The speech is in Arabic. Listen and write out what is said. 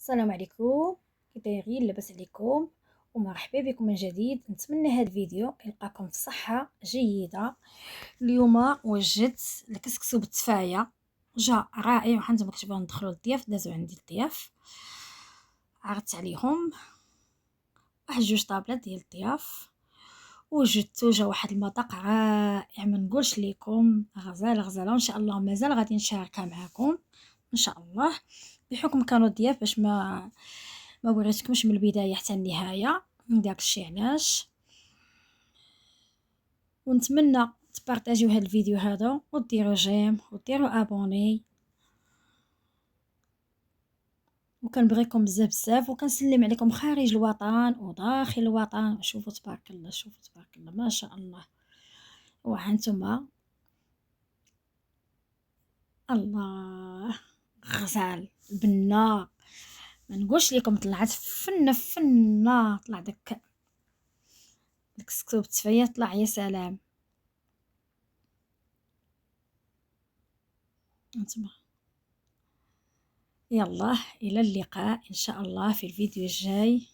السلام عليكم، كي دايرين؟ لاباس عليكم؟ ومرحبا بكم من جديد. نتمنى هذا الفيديو يلقاكم في صحة جيدة. اليوم وجدت الكسكسو بالتفاية، جا رائع. وحنتم كتبغيو ندخلوا للضياف، دازوا عندي الضياف، عرضت عليهم واحد جوج طابلات ديال الضياف. وجدتو جا واحد المذاق رائع، ما نقولش لكم، غزاله غزاله. وان شاء الله مازال غادي نشاركها معكم ان شاء الله، بحكم كانوا ضياف باش ما وريتكمش من البدايه حتى النهايه. داكشي علاش. ونتمنى تبارطاجيو هذا الفيديو هذا وديروا جيم وديروا ابوني، وكنبغيكم بزاف بزاف، وكنسلم عليكم خارج الوطن وداخل الوطن. شوفوا تبارك الله، شوفوا تبارك الله، ما شاء الله. وهانتوما الله، غزال بنا، ما نقولش لكم طلعت فنه فنه، طلع داك الكسكسو بالتفايه، طلع يا سلام. انتما يلا، الى اللقاء ان شاء الله في الفيديو الجاي.